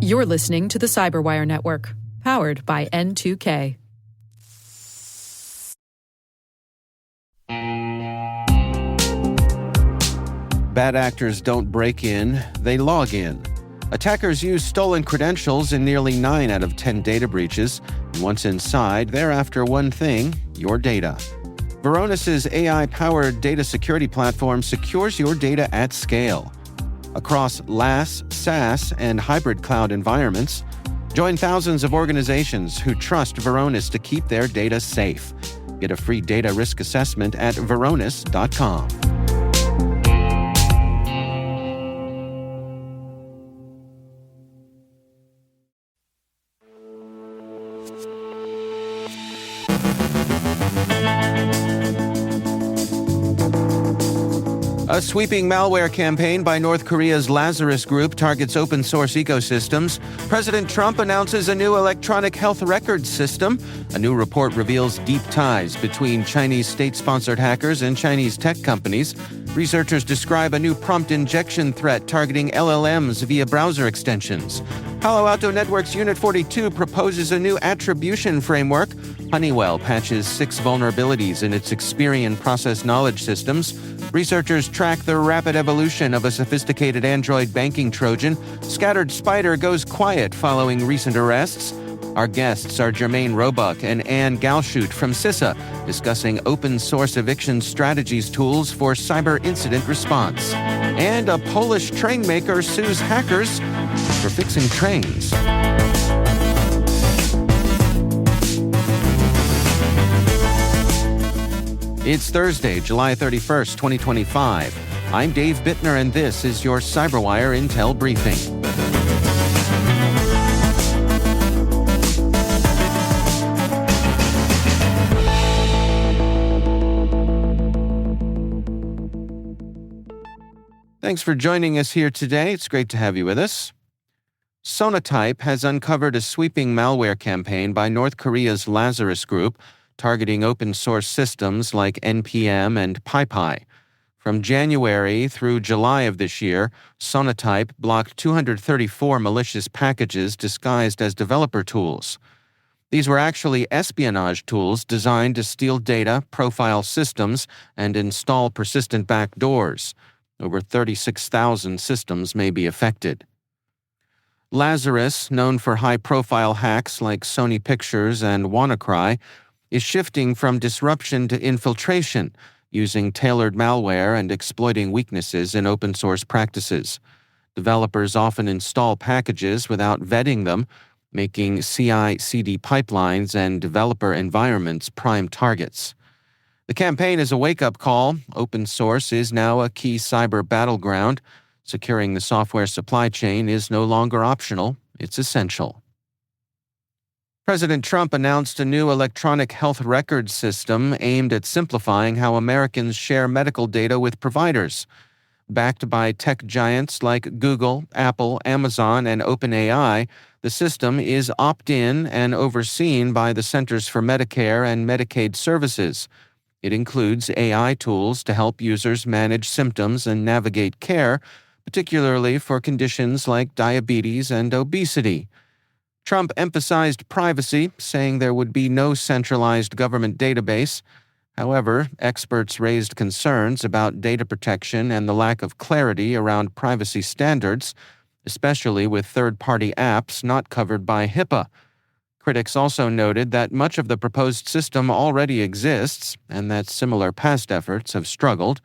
You're listening to the CyberWire Network, powered by N2K. Bad actors don't break in, they log in. Attackers use stolen credentials in nearly 9 out of 10 data breaches. And once inside, they're after one thing: your data. Varonis's AI-powered data security platform secures your data at scale. Across LaaS, SaaS, and hybrid cloud environments, join thousands of organizations who trust Varonis to keep their data safe. Get a free data risk assessment at varonis.com. A sweeping malware campaign by North Korea's Lazarus group targets open-source ecosystems. President Trump announces a new electronic health record system. A new report reveals deep ties between Chinese state-sponsored hackers and Chinese tech companies. Researchers describe a new prompt injection threat targeting LLMs via browser extensions. Palo Alto Networks Unit 42 proposes a new attribution framework. Honeywell patches 6 vulnerabilities in its Experian process knowledge systems. Researchers track the rapid evolution of a sophisticated Android banking trojan. Scattered Spider goes quiet following recent arrests. Our guests are Jermaine Roebuck and Anne Galshut from CISA, discussing open-source eviction strategies tools for cyber incident response. And a Polish train maker sues hackers for fixing trains. It's Thursday, July 31st, 2025. I'm Dave Bittner, and this is your CyberWire Intel Briefing. Thanks for joining us here today. It's great to have you with us. Sonatype has uncovered a sweeping malware campaign by North Korea's Lazarus group, targeting open-source systems like NPM and PyPy. From January through July of this year, Sonatype blocked 234 malicious packages disguised as developer tools. These were actually espionage tools designed to steal data, profile systems, and install persistent backdoors. Over 36,000 systems may be affected. Lazarus, known for high-profile hacks like Sony Pictures and WannaCry, is shifting from disruption to infiltration, using tailored malware and exploiting weaknesses in open-source practices. Developers often install packages without vetting them, making CI/CD pipelines and developer environments prime targets. The campaign is a wake-up call. Open source is now a key cyber battleground. Securing the software supply chain is no longer optional, it's essential. President Trump announced a new electronic health record system aimed at simplifying how Americans share medical data with providers. Backed by tech giants like Google, Apple, Amazon, and OpenAI, the system is opt-in and overseen by the Centers for Medicare and Medicaid Services. It includes AI tools to help users manage symptoms and navigate care, particularly for conditions like diabetes and obesity. Trump emphasized privacy, saying there would be no centralized government database. However, experts raised concerns about data protection and the lack of clarity around privacy standards, especially with third-party apps not covered by HIPAA. Critics also noted that much of the proposed system already exists and that similar past efforts have struggled.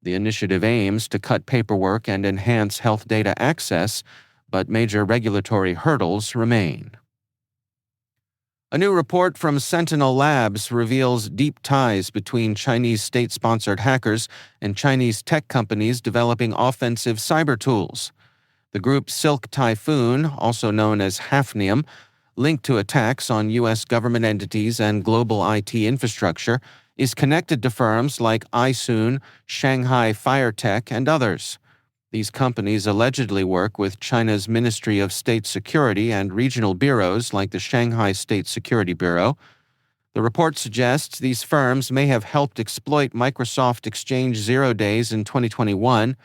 The initiative aims to cut paperwork and enhance health data access, but major regulatory hurdles remain. A new report from Sentinel Labs reveals deep ties between Chinese state-sponsored hackers and Chinese tech companies developing offensive cyber tools. The group Silk Typhoon, also known as Hafnium, linked to attacks on U.S. government entities and global IT infrastructure, is connected to firms like iSoon, Shanghai FireTech, and others. These companies allegedly work with China's Ministry of State Security and regional bureaus like the Shanghai State Security Bureau. The report suggests these firms may have helped exploit Microsoft Exchange 0 days in 2021.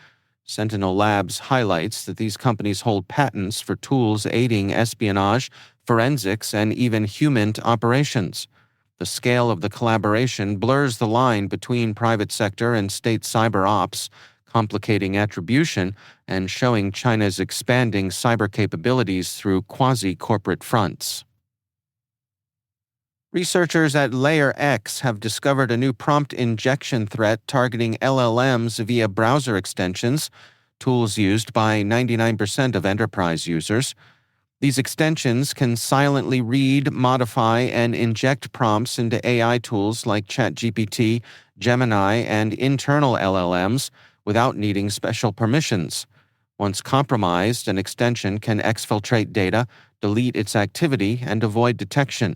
Sentinel Labs highlights that these companies hold patents for tools aiding espionage, forensics, and even human operations. The scale of the collaboration blurs the line between private sector and state cyber ops, complicating attribution and showing China's expanding cyber capabilities through quasi-corporate fronts. Researchers at Layer X have discovered a new prompt injection threat targeting LLMs via browser extensions, tools used by 99% of enterprise users. These extensions can silently read, modify, and inject prompts into AI tools like ChatGPT, Gemini, and internal LLMs without needing special permissions. Once compromised, an extension can exfiltrate data, delete its activity, and avoid detection.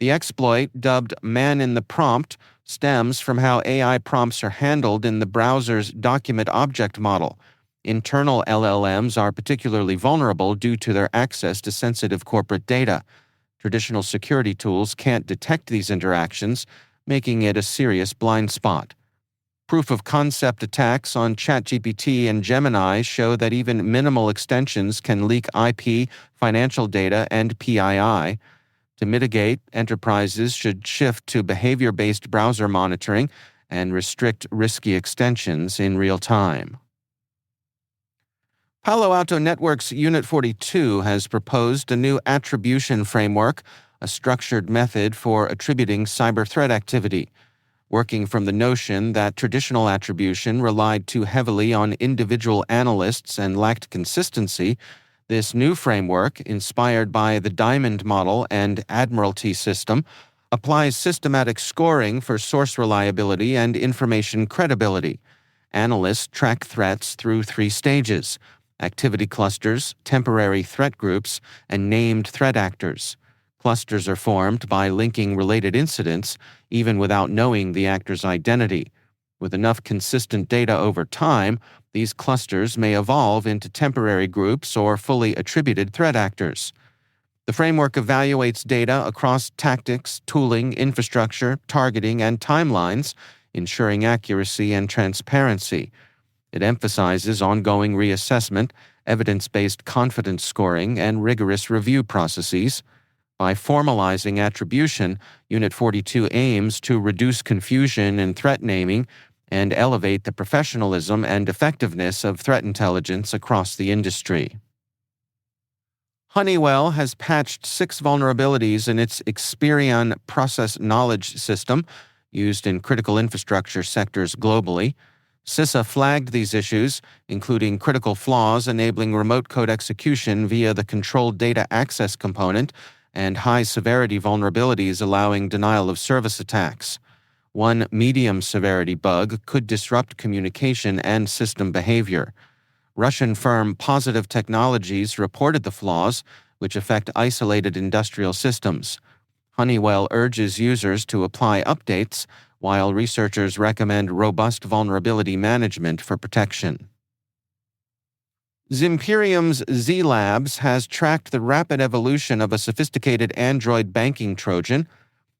The exploit, dubbed Man in the Prompt, stems from how AI prompts are handled in the browser's document object model. Internal LLMs are particularly vulnerable due to their access to sensitive corporate data. Traditional security tools can't detect these interactions, making it a serious blind spot. Proof-of-concept attacks on ChatGPT and Gemini show that even minimal extensions can leak IP, financial data, and PII. To mitigate, enterprises should shift to behavior-based browser monitoring and restrict risky extensions in real time. Palo Alto Networks Unit 42 has proposed a new attribution framework, a structured method for attributing cyber threat activity. Working from the notion that traditional attribution relied too heavily on individual analysts and lacked consistency, this new framework, inspired by the Diamond Model and Admiralty system, applies systematic scoring for source reliability and information credibility. Analysts track threats through 3 stages: activity clusters, temporary threat groups, and named threat actors. Clusters are formed by linking related incidents, even without knowing the actor's identity. With enough consistent data over time, these clusters may evolve into temporary groups or fully attributed threat actors. The framework evaluates data across tactics, tooling, infrastructure, targeting, and timelines, ensuring accuracy and transparency. It emphasizes ongoing reassessment, evidence-based confidence scoring, and rigorous review processes. By formalizing attribution, Unit 42 aims to reduce confusion in threat naming and elevate the professionalism and effectiveness of threat intelligence across the industry. Honeywell has patched 6 vulnerabilities in its Experion process knowledge system, used in critical infrastructure sectors globally. CISA flagged these issues, including critical flaws enabling remote code execution via the controlled data access component and high-severity vulnerabilities allowing denial-of-service attacks. One medium-severity bug could disrupt communication and system behavior. Russian firm Positive Technologies reported the flaws, which affect isolated industrial systems. Honeywell urges users to apply updates, while researchers recommend robust vulnerability management for protection. Zimperium's Z-Labs has tracked the rapid evolution of a sophisticated Android banking trojan.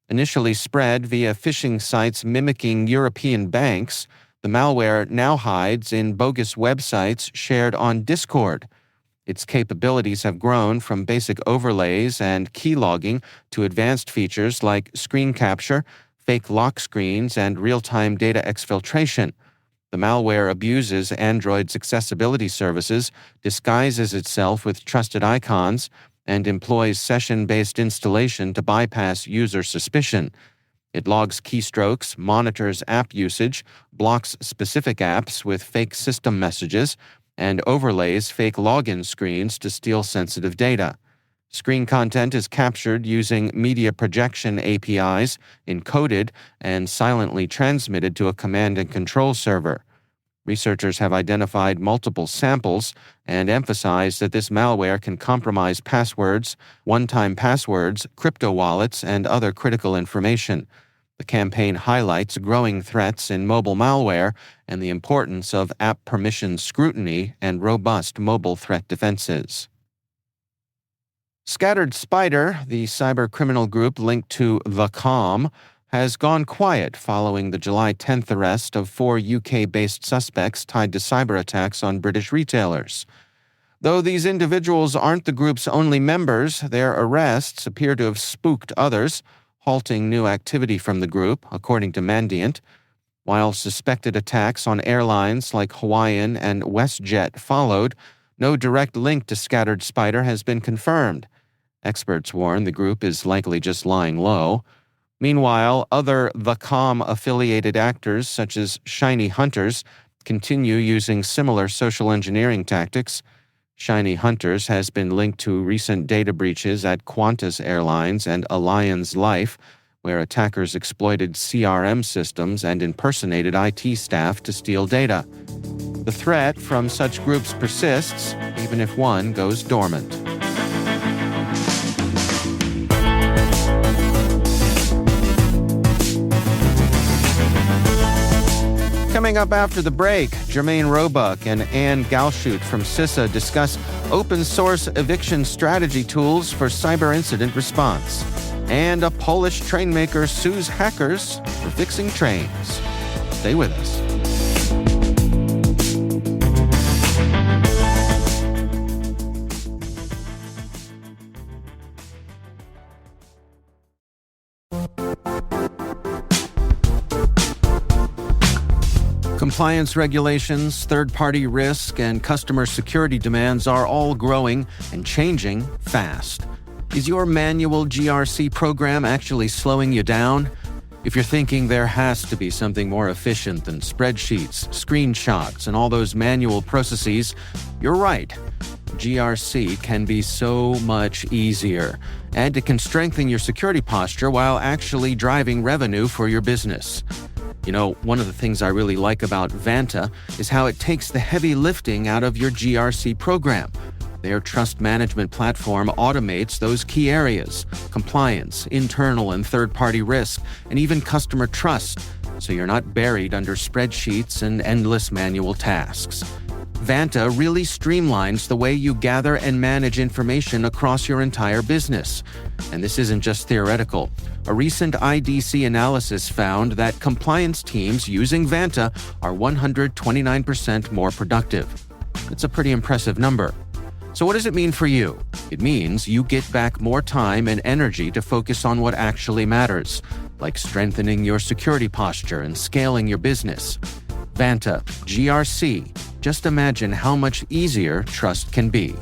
Initially spread via phishing sites mimicking European banks, the malware now hides in bogus websites shared on Discord. Its capabilities have grown from basic overlays and key logging to advanced features like screen capture, fake lock screens, and real-time data exfiltration. The malware abuses Android's accessibility services, disguises itself with trusted icons, and employs session-based installation to bypass user suspicion. It logs keystrokes, monitors app usage, blocks specific apps with fake system messages, and overlays fake login screens to steal sensitive data. Screen content is captured using media projection APIs, encoded, and silently transmitted to a command and control server. Researchers have identified multiple samples and emphasized that this malware can compromise passwords, one-time passwords, crypto wallets, and other critical information. The campaign highlights growing threats in mobile malware and the importance of app permission scrutiny and robust mobile threat defenses. Scattered Spider, the cybercriminal group linked to The Calm, has gone quiet following the July 10th arrest of 4 UK-based suspects tied to cyber attacks on British retailers. Though these individuals aren't the group's only members, their arrests appear to have spooked others, halting new activity from the group, according to Mandiant. While suspected attacks on airlines like Hawaiian and WestJet followed, no direct link to Scattered Spider has been confirmed. Experts warn the group is likely just lying low. Meanwhile, other The Calm-affiliated actors, such as Shiny Hunters, continue using similar social engineering tactics. Shiny Hunters has been linked to recent data breaches at Qantas Airlines and Allianz Life, where attackers exploited CRM systems and impersonated IT staff to steal data. The threat from such groups persists, even if one goes dormant. Coming up after the break, Jermaine Roebuck and Ann Galshoot from CISA discuss open-source eviction strategy tools for cyber incident response. And a Polish train maker sues hackers for fixing trains. Stay with us. Compliance regulations, third-party risk, and customer security demands are all growing and changing fast. Is your manual GRC program actually slowing you down? If you're thinking there has to be something more efficient than spreadsheets, screenshots, and all those manual processes, you're right. GRC can be so much easier, and it can strengthen your security posture while actually driving revenue for your business. You know, one of the things I really like about Vanta is how it takes the heavy lifting out of your GRC program. Their trust management platform automates those key areas: compliance, internal and third-party risk, and even customer trust, so you're not buried under spreadsheets and endless manual tasks. Vanta really streamlines the way you gather and manage information across your entire business. And this isn't just theoretical. A recent IDC analysis found that compliance teams using Vanta are 129% more productive. It's a pretty impressive number. So what does it mean for you? It means you get back more time and energy to focus on what actually matters, like strengthening your security posture and scaling your business. Vanta, GRC. Just imagine how much easier trust can be.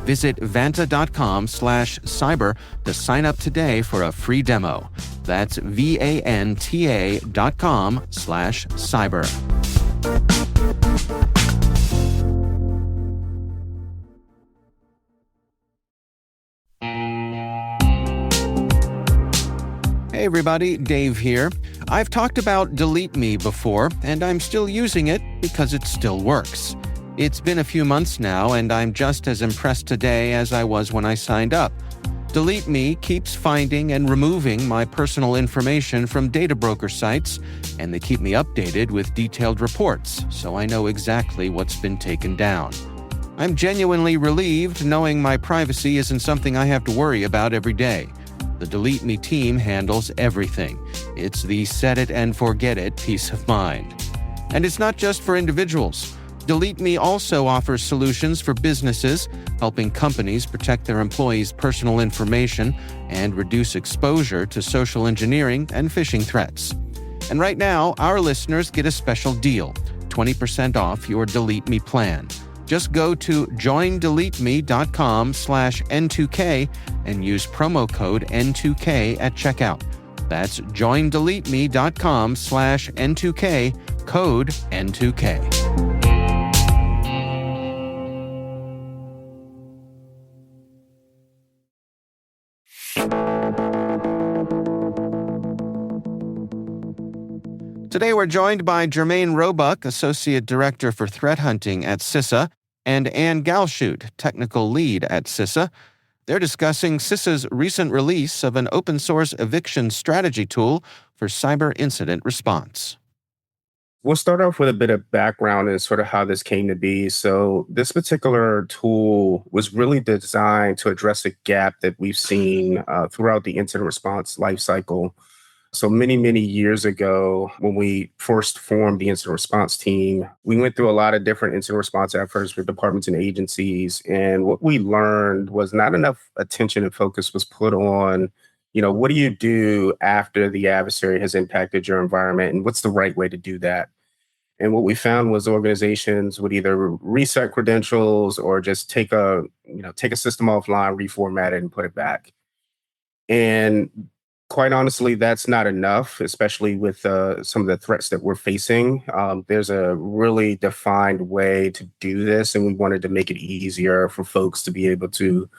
Visit vanta.com/cyber to sign up today for a free demo. That's vanta.com/cyber. Hey everybody, Dave here. I've talked about Delete Me before, and I'm still using it because it still works. It's been a few months now, and I'm just as impressed today as I was when I signed up. Delete Me keeps finding and removing my personal information from data broker sites, and they keep me updated with detailed reports, so I know exactly what's been taken down. I'm genuinely relieved knowing my privacy isn't something I have to worry about every day. The Delete Me team handles everything. It's the set it and forget it peace of mind. And it's not just for individuals. Delete Me also offers solutions for businesses, helping companies protect their employees' personal information and reduce exposure to social engineering and phishing threats. And right now, our listeners get a special deal, 20% off your Delete Me plan. Just go to joindeleteme.com/N2K and use promo code N2K at checkout. That's joindeleteme.com/N2K, code N2K. Today we're joined by Jermaine Roebuck, Associate Director for Threat Hunting at CISA, and Ann Galshoot, Technical Lead at CISA. They're discussing CISA's recent release of an open-source eviction strategy tool for cyber incident response. We'll start off with a bit of background and sort of how this came to be. So this particular tool was really designed to address a gap that we've seen throughout the incident response lifecycle. So many, many years ago, when we first formed the incident response team, we went through a lot of different incident response efforts with departments and agencies. And what we learned was not enough attention and focus was put on, what do you do after the adversary has impacted your environment, and what's the right way to do that? And what we found was organizations would either reset credentials or just take a system offline, reformat it, and put it back. And quite honestly, that's not enough, especially with some of the threats that we're facing. There's a really defined way to do this, and we wanted to make it easier for folks to be able to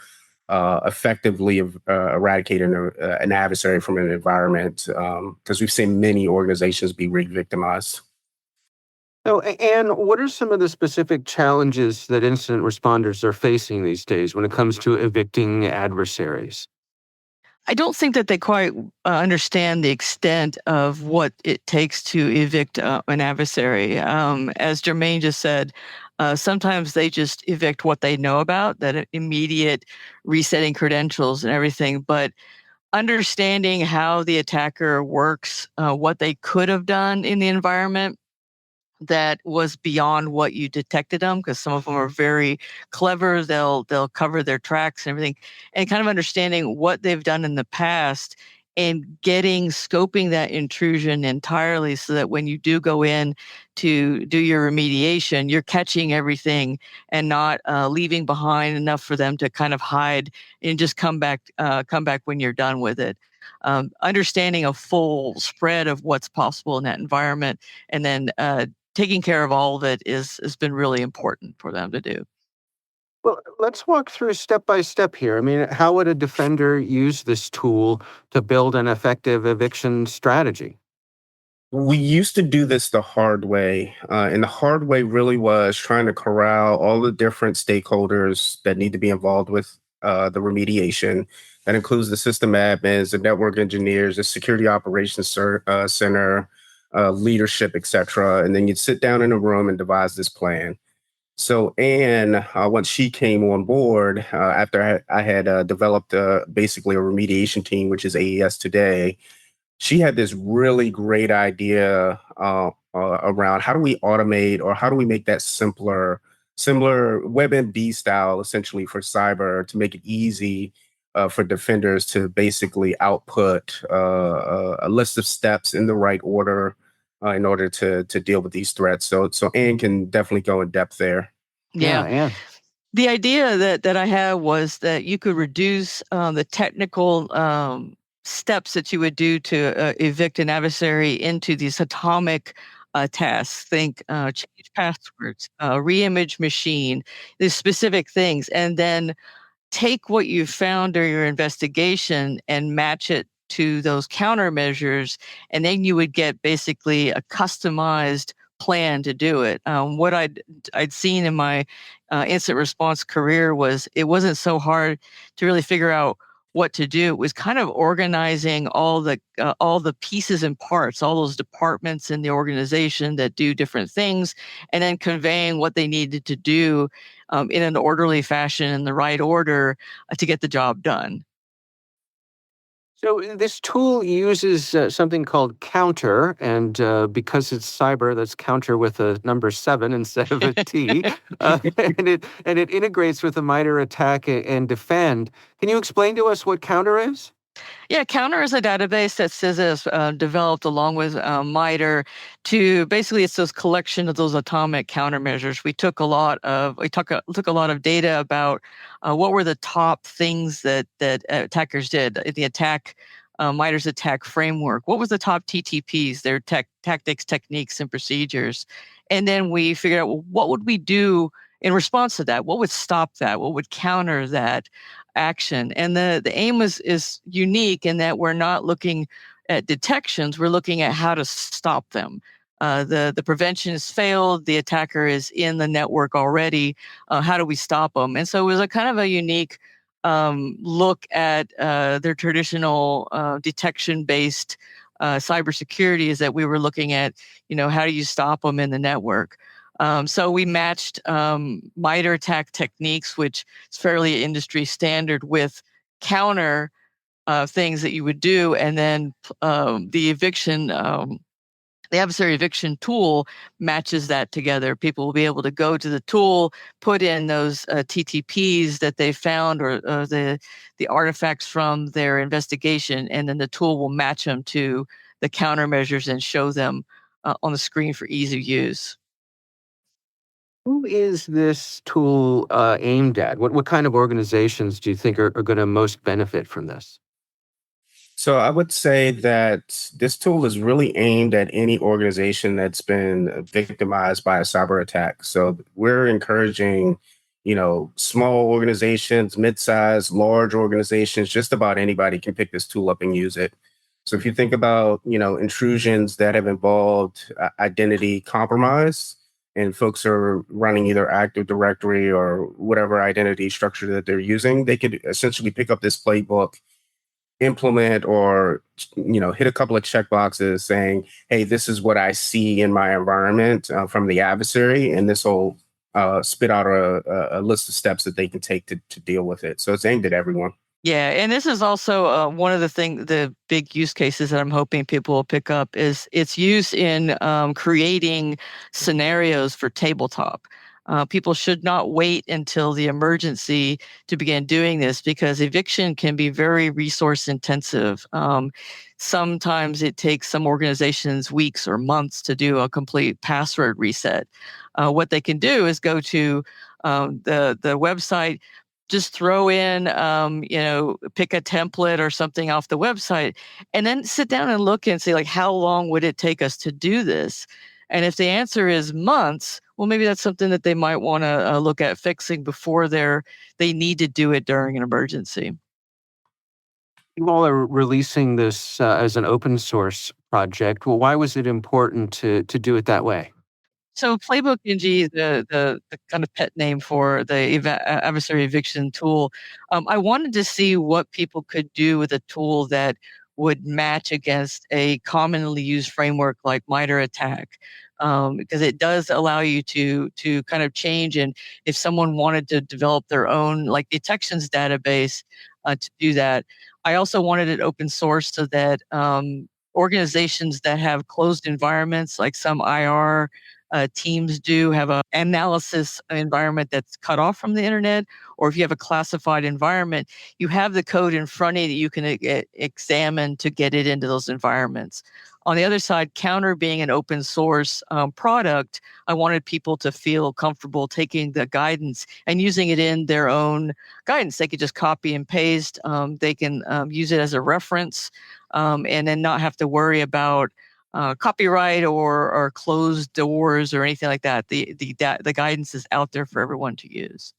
effectively eradicate an adversary from an environment, because we've seen many organizations be re-victimized. So, Anne, what are some of the specific challenges that incident responders are facing these days when it comes to evicting adversaries? I don't think that they quite understand the extent of what it takes to evict an adversary. As Jermaine just said, sometimes they just evict what they know about, that immediate resetting credentials and everything. But understanding how the attacker works, what they could have done in the environment that was beyond what you detected them, because some of them are very clever. They'll cover their tracks and everything, and kind of understanding what they've done in the past and scoping that intrusion entirely, so that when you do go in to do your remediation, you're catching everything and not leaving behind enough for them to kind of hide and just come back when you're done with it. Understanding a full spread of what's possible in that environment, and then taking care of all of it has been really important for them to do. Well, let's walk through step by step here. I mean, how would a defender use this tool to build an effective eviction strategy? We used to do this the hard way. And the hard way really was trying to corral all the different stakeholders that need to be involved with the remediation. That includes the system admins, the network engineers, the security operations center, leadership, etc. And then you'd sit down in a room and devise this plan. So Anne, once she came on board, after I had developed basically a remediation team, which is AES today, she had this really great idea around how do we automate, or how do we make that simpler, similar WebMD style, essentially, for cyber, to make it easy for defenders to basically output a list of steps in the right order in order to deal with these threats. So Anne can definitely go in depth there. Yeah. Anne. The idea that I had was that you could reduce the technical steps that you would do to evict an adversary into these atomic tasks. Think change passwords, reimage machine, these specific things, and then take what you found during your investigation and match it to those countermeasures, and then you would get basically a customized plan to do it. What I'd seen in my incident response career was it wasn't so hard to really figure out what to do. It was kind of organizing all the pieces and parts, all those departments in the organization that do different things, and then conveying what they needed to do in an orderly fashion, in the right order, to get the job done. So this tool uses something called counter, and because it's cyber, that's counter with a number 7 instead of a T, and it integrates with the MITRE ATT&CK and defend. Can you explain to us what counter is? Yeah, Counter is a database that CISA has developed along with MITRE to basically, it's those collection of those atomic countermeasures. We took a lot of data about what were the top things that attackers did in the attack. MITRE's attack framework. What was the top TTPs, their tactics, techniques, and procedures? And then we figured out, well, what would we do in response to that? What would stop that? What would counter that action? And the aim is unique in that we're not looking at detections, we're looking at how to stop them. The prevention has failed, the attacker is in the network already. How do we stop them? And so it was a kind of a unique look at their traditional detection-based cybersecurity, is that we were looking at, how do you stop them in the network? So we matched MITRE ATT&CK techniques, which is fairly industry standard, with counter things that you would do, and then the eviction. The adversary eviction tool matches that together. People will be able to go to the tool, put in those TTPs that they found, or the artifacts from their investigation, and then the tool will match them to the countermeasures and show them on the screen for ease of use. Who is this tool aimed at? What kind of organizations do you think are going to most benefit from this? So I would say that this tool is really aimed at any organization that's been victimized by a cyber attack. So we're encouraging, small organizations, mid-sized, large organizations, just about anybody can pick this tool up and use it. So if you think about, intrusions that have involved identity compromise, and folks are running either Active Directory or whatever identity structure that they're using, they could essentially pick up this playbook, implement, or hit a couple of check boxes saying, hey, this is what I see in my environment from the adversary, and this will spit out a list of steps that they can take to deal with it. So it's aimed at everyone. Yeah, and this is also one of the big use cases that I'm hoping people will pick up is its use in creating scenarios for tabletop. People should not wait until the emergency to begin doing this, because eviction can be very resource intensive. Sometimes it takes some organizations weeks or months to do a complete password reset. What they can do is go to the website, just throw in, pick a template or something off the website, and then sit down and look and say, like, how long would it take us to do this? And if the answer is months, well, maybe that's something that they might want to look at fixing before they need to do it during an emergency. You all are releasing this as an open source project. Well, why was it important to do it that way? So Playbook NG is the kind of pet name for the adversary eviction tool. I wanted to see what people could do with a tool that would match against a commonly used framework like MITRE ATT&CK, because it does allow you to kind of change. And if someone wanted to develop their own like detections database to do that, I also wanted it open source so that organizations that have closed environments, like some IR teams do have an analysis environment that's cut off from the internet, or if you have a classified environment, you have the code in front of you that you can examine to get it into those environments. On the other side, Counter being an open source product, I wanted people to feel comfortable taking the guidance and using it in their own guidance. They could just copy and paste. They can use it as a reference, and then not have to worry about copyright or closed doors or anything like that. The guidance is out there for everyone to use.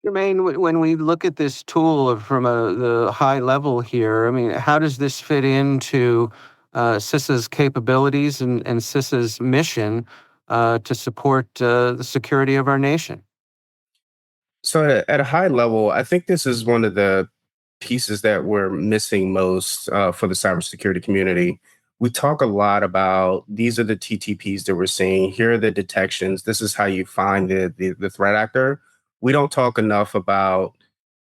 Jermaine, when we look at this tool from the high level here, I mean, how does this fit into CISA's capabilities and CISA's mission to support the security of our nation? So at a high level, I think this is one of the pieces that we're missing most for the cybersecurity community. We talk a lot about these are the TTPs that we're seeing. Here are the detections. This is how you find the threat actor. We don't talk enough about,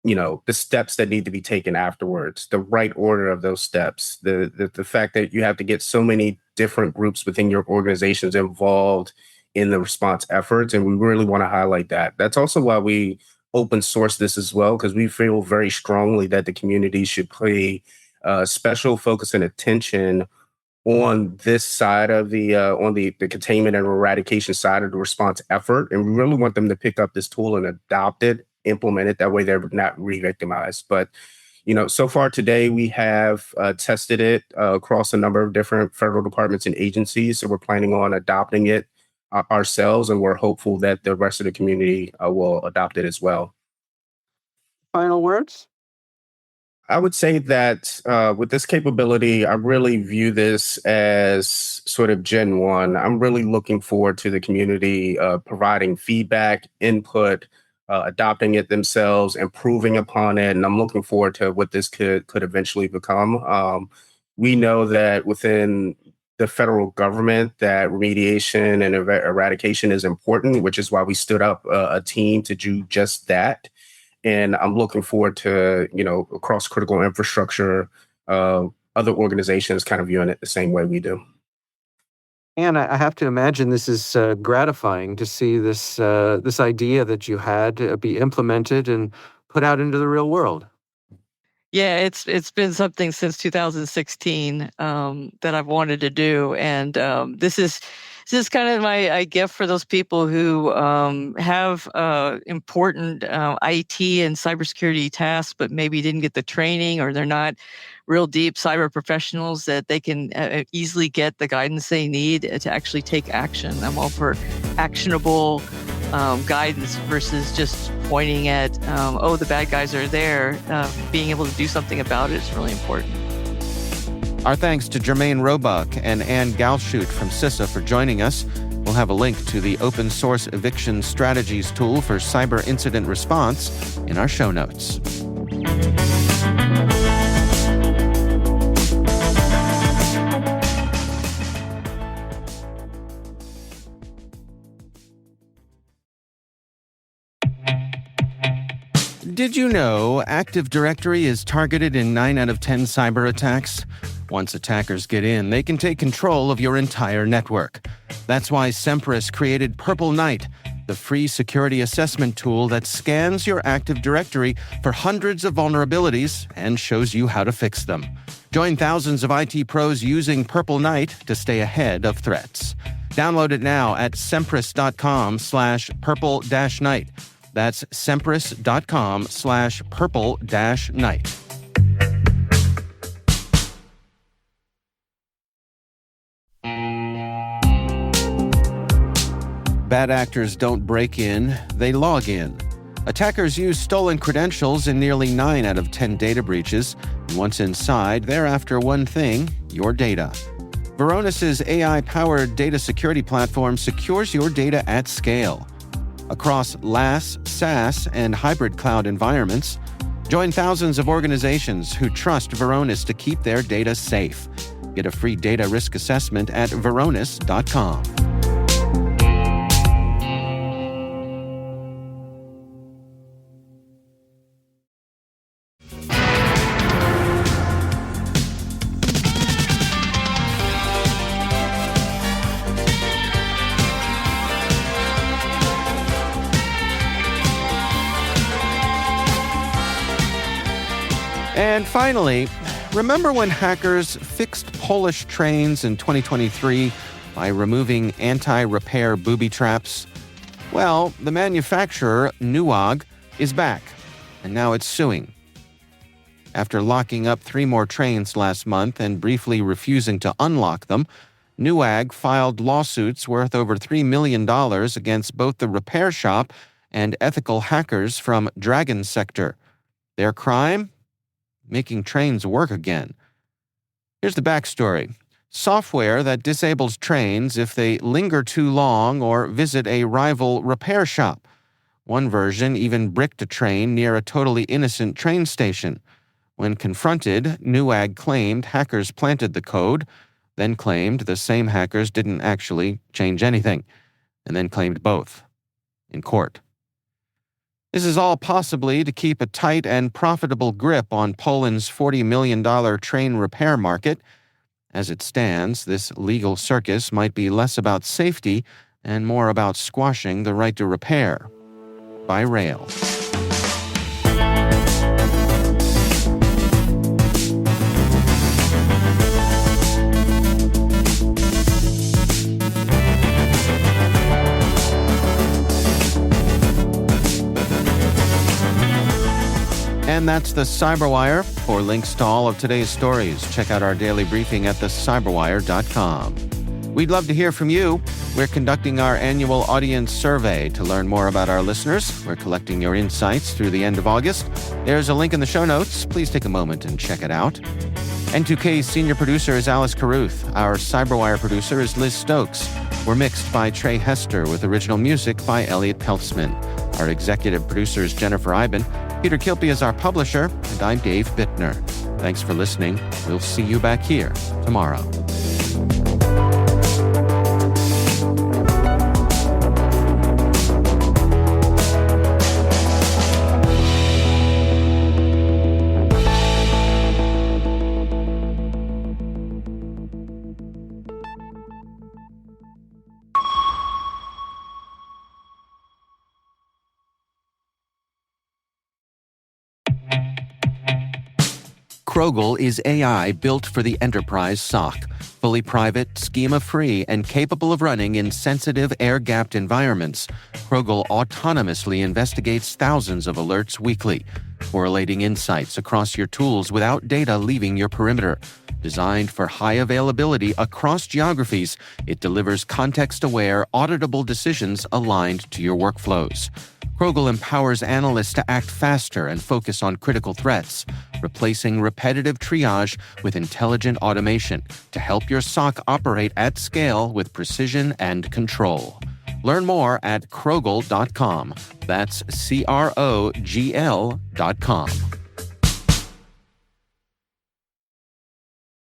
the steps that need to be taken afterwards, the right order of those steps, the fact that you have to get so many different groups within your organizations involved in the response efforts. And we really want to highlight that. That's also why we open source this as well, because we feel very strongly that the community should pay special focus and attention on this side of the containment and eradication side of the response effort. And we really want them to pick up this tool and adopt it, implement it. That way they're not re-victimized. But, so far today we have tested it across a number of different federal departments and agencies. So we're planning on adopting it ourselves, and we're hopeful that the rest of the community will adopt it as well. Final words? I would say that with this capability, I really view this as sort of Gen 1. I'm really looking forward to the community providing feedback, input, adopting it themselves, improving upon it. And I'm looking forward to what this could eventually become. We know that within the federal government that remediation and eradication is important, which is why we stood up a team to do just that. And I'm looking forward to, across critical infrastructure, other organizations kind of viewing it the same way we do. And I have to imagine this is gratifying to see this idea that you had be implemented and put out into the real world. Yeah, it's been something since 2016 that I've wanted to do, and this is kind of my gift for those people who have important IT and cybersecurity tasks, but maybe didn't get the training or they're not real deep cyber professionals, that they can easily get the guidance they need to actually take action. I'm all for actionable guidance versus just pointing at, the bad guys are there. Being able to do something about it is really important. Our thanks to Jermaine Roebuck and Ann Galshoot from CISA for joining us. We'll have a link to the open source eviction strategies tool for cyber incident response in our show notes. Did you know Active Directory is targeted in 9 out of 10 cyber attacks? Once attackers get in, they can take control of your entire network. That's why Sempris created Purple Knight, the free security assessment tool that scans your Active Directory for hundreds of vulnerabilities and shows you how to fix them. Join thousands of IT pros using Purple Knight to stay ahead of threats. Download it now at sempris.com/purple-night. That's sempris.com/purple-night. Bad actors don't break in, they log in. Attackers use stolen credentials in nearly 9 out of 10 data breaches. And once inside, they're after one thing: your data. Varonis' AI-powered data security platform secures your data at scale. Across LaaS, SaaS, and hybrid cloud environments, join thousands of organizations who trust Varonis to keep their data safe. Get a free data risk assessment at varonis.com. And finally, remember when hackers fixed Polish trains in 2023 by removing anti-repair booby traps? Well, the manufacturer, Newag, is back, and now it's suing. After locking up 3 more trains last month and briefly refusing to unlock them, Newag filed lawsuits worth over $3 million against both the repair shop and ethical hackers from Dragon Sector. Their crime? Making trains work again. Here's the backstory. Software that disables trains if they linger too long or visit a rival repair shop. One version even bricked a train near a totally innocent train station. When confronted, Newag claimed hackers planted the code, then claimed the same hackers didn't actually change anything, and then claimed both in court. This is all possibly to keep a tight and profitable grip on Poland's $40 million train repair market. As it stands, this legal circus might be less about safety and more about squashing the right to repair by rail. And that's the CyberWire. For links to all of today's stories, check out our daily briefing at thecyberwire.com. We'd love to hear from you. We're conducting our annual audience survey to learn more about our listeners. We're collecting your insights through the end of August. There's a link in the show notes. Please take a moment and check it out. N2K's senior producer is Alice Carruth. Our CyberWire producer is Liz Stokes. We're mixed by Trey Hester with original music by Elliot Peltzman. Our executive producer is Jennifer Eiben. Peter Kilpie is our publisher, and I'm Dave Bittner. Thanks for listening. We'll see you back here tomorrow. Krogel is AI built for the enterprise SOC, fully private, schema-free, and capable of running in sensitive, air-gapped environments. Krogel autonomously investigates thousands of alerts weekly, correlating insights across your tools without data leaving your perimeter. Designed for high availability across geographies, it delivers context-aware, auditable decisions aligned to your workflows. Krogel empowers analysts to act faster and focus on critical threats, replacing repetitive triage with intelligent automation to help your SOC operate at scale with precision and control. Learn more at Krogel.com. That's Krogl.com.